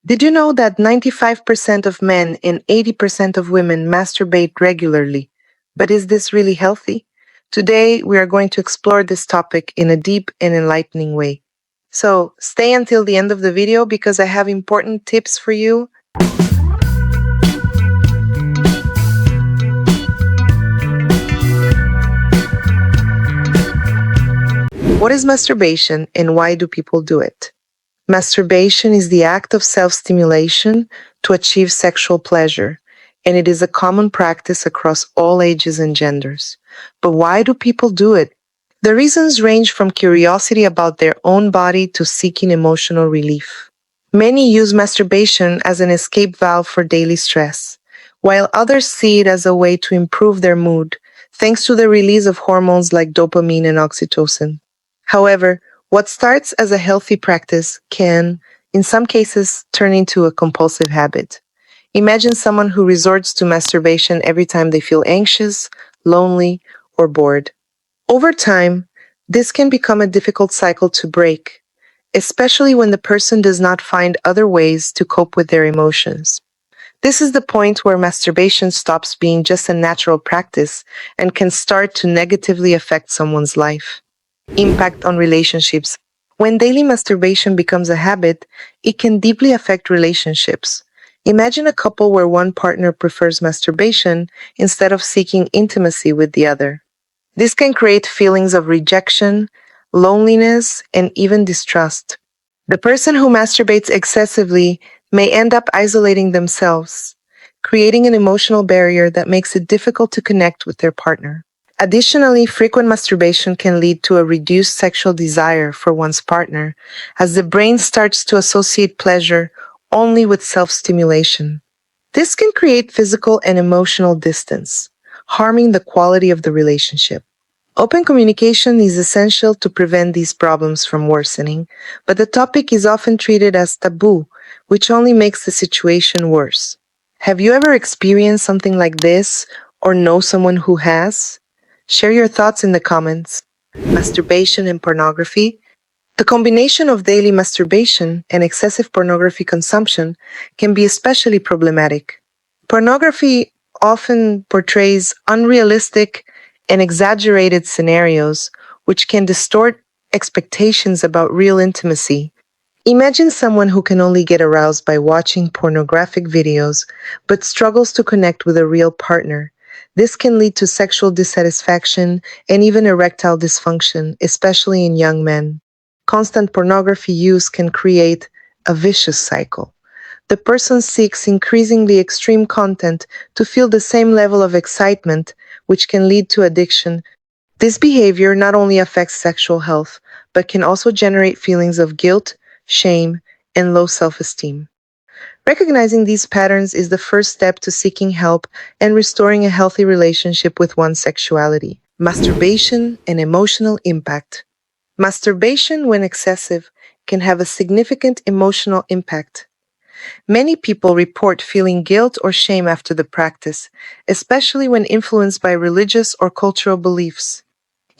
Did you know that 95% of men and 80% of women masturbate regularly? But is this really healthy? Today, we are going to explore this topic in a deep and enlightening way. So, stay until the end of the video because I have important tips for you. What is masturbation and why do people do it? Masturbation is the act of self-stimulation to achieve sexual pleasure, and it is a common practice across all ages and genders. But why do people do it? The reasons range from curiosity about their own body to seeking emotional relief. Many use masturbation as an escape valve for daily stress, while others see it as a way to improve their mood, thanks to the release of hormones like dopamine and oxytocin. However, what starts as a healthy practice can, in some cases, turn into a compulsive habit. Imagine someone who resorts to masturbation every time they feel anxious, lonely, or bored. Over time, this can become a difficult cycle to break, especially when the person does not find other ways to cope with their emotions. This is the point where masturbation stops being just a natural practice and can start to negatively affect someone's life. Impact on relationships. When daily masturbation becomes a habit, it can deeply affect relationships. Imagine a couple where one partner prefers masturbation instead of seeking intimacy with the other. This can create feelings of rejection, loneliness, and even distrust. The person who masturbates excessively may end up isolating themselves, creating an emotional barrier that makes it difficult to connect with their partner. Additionally, frequent masturbation can lead to a reduced sexual desire for one's partner, as the brain starts to associate pleasure only with self-stimulation. This can create physical and emotional distance, harming the quality of the relationship. Open communication is essential to prevent these problems from worsening, but the topic is often treated as taboo, which only makes the situation worse. Have you ever experienced something like this or know someone who has? Share your thoughts in the comments. Masturbation and pornography. The combination of daily masturbation and excessive pornography consumption can be especially problematic. Pornography often portrays unrealistic and exaggerated scenarios, which can distort expectations about real intimacy. Imagine someone who can only get aroused by watching pornographic videos, but struggles to connect with a real partner. This can lead to sexual dissatisfaction and even erectile dysfunction, especially in young men. Constant pornography use can create a vicious cycle. The person seeks increasingly extreme content to feel the same level of excitement, which can lead to addiction. This behavior not only affects sexual health, but can also generate feelings of guilt, shame, and low self-esteem. Recognizing these patterns is the first step to seeking help and restoring a healthy relationship with one's sexuality. Masturbation and emotional impact. Masturbation, when excessive, can have a significant emotional impact. Many people report feeling guilt or shame after the practice, especially when influenced by religious or cultural beliefs.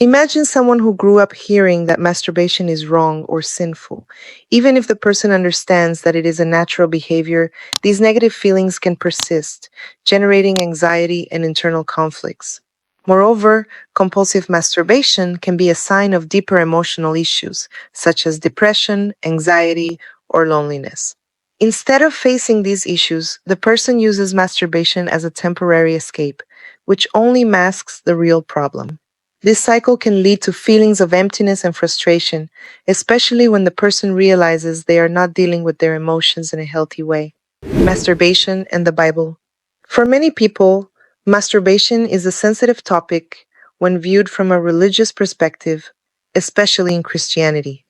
Imagine someone who grew up hearing that masturbation is wrong or sinful. Even if the person understands that it is a natural behavior, these negative feelings can persist, generating anxiety and internal conflicts. Moreover, compulsive masturbation can be a sign of deeper emotional issues, such as depression, anxiety, or loneliness. Instead of facing these issues, the person uses masturbation as a temporary escape, which only masks the real problem. This cycle can lead to feelings of emptiness and frustration, especially when the person realizes they are not dealing with their emotions in a healthy way. Masturbation and the Bible. For many people, masturbation is a sensitive topic when viewed from a religious perspective, especially in Christianity.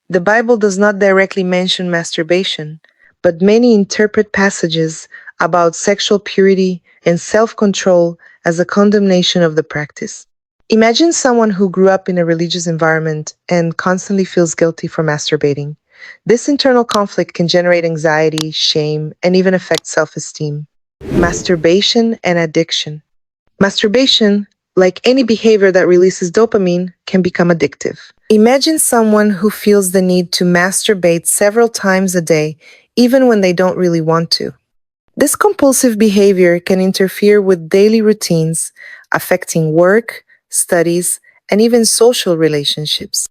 The Bible does not directly mention masturbation, but many interpret passages about sexual purity and self-control as a condemnation of the practice. Imagine someone who grew up in a religious environment and constantly feels guilty for masturbating. This internal conflict can generate anxiety, shame, and even affect self-esteem. Masturbation and addiction. Masturbation, like any behavior that releases dopamine, can become addictive. Imagine someone who feels the need to masturbate several times a day, even when they don't really want to. This compulsive behavior can interfere with daily routines, affecting work, studies, and even social relationships.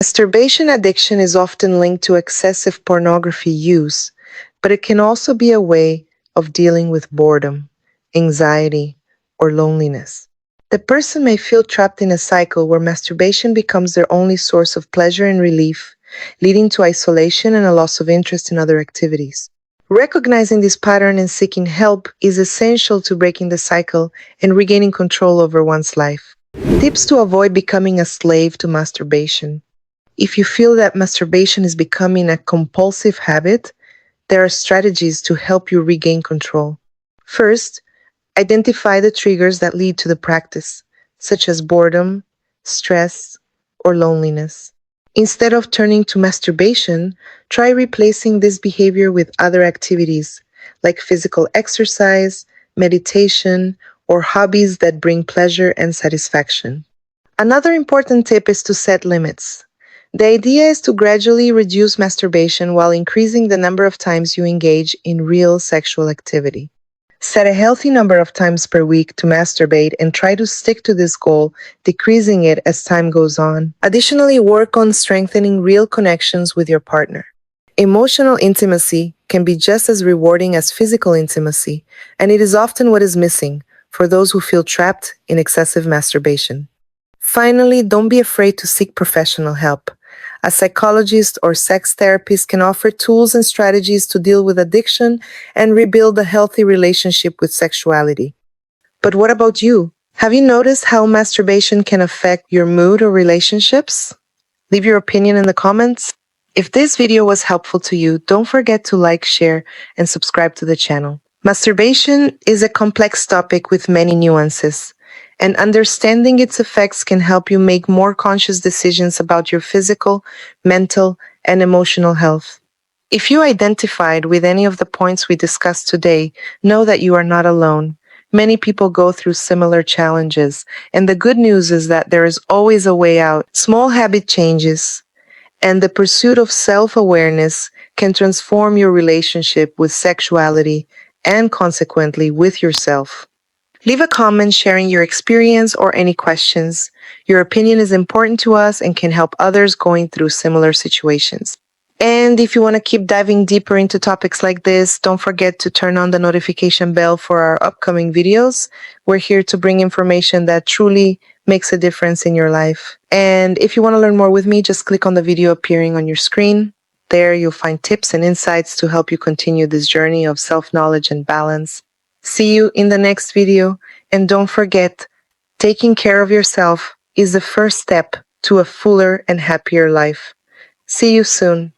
Masturbation addiction is often linked to excessive pornography use, but it can also be a way of dealing with boredom, anxiety, or loneliness. The person may feel trapped in a cycle where masturbation becomes their only source of pleasure and relief, leading to isolation and a loss of interest in other activities. Recognizing this pattern and seeking help is essential to breaking the cycle and regaining control over one's life. Tips to avoid becoming a slave to masturbation. If you feel that masturbation is becoming a compulsive habit, there are strategies to help you regain control. First, identify the triggers that lead to the practice, such as boredom, stress, or loneliness. Instead of turning to masturbation, try replacing this behavior with other activities like physical exercise, meditation, or hobbies that bring pleasure and satisfaction. Another important tip is to set limits. The idea is to gradually reduce masturbation while increasing the number of times you engage in real sexual activity. Set a healthy number of times per week to masturbate and try to stick to this goal, decreasing it as time goes on. Additionally, work on strengthening real connections with your partner. Emotional intimacy can be just as rewarding as physical intimacy, and it is often what is missing for those who feel trapped in excessive masturbation. Finally, don't be afraid to seek professional help. A psychologist or sex therapist can offer tools and strategies to deal with addiction and rebuild a healthy relationship with sexuality. But what about you? Have you noticed how masturbation can affect your mood or relationships? Leave your opinion in the comments. If this video was helpful to you, don't forget to like, share, and subscribe to the channel. Masturbation is a complex topic with many nuances, and understanding its effects can help you make more conscious decisions about your physical, mental, and emotional health. If you identified with any of the points we discussed today, know that you are not alone. Many people go through similar challenges, and the good news is that there is always a way out. Small habit changes and the pursuit of self-awareness can transform your relationship with sexuality and consequently with yourself. Leave a comment sharing your experience or any questions. Your opinion is important to us and can help others going through similar situations. And if you want to keep diving deeper into topics like this, don't forget to turn on the notification bell for our upcoming videos. We're here to bring information that truly makes a difference in your life. And if you want to learn more with me, just click on the video appearing on your screen. There you'll find tips and insights to help you continue this journey of self-knowledge and balance. See you in the next video. And don't forget, taking care of yourself is the first step to a fuller and happier life. See you soon.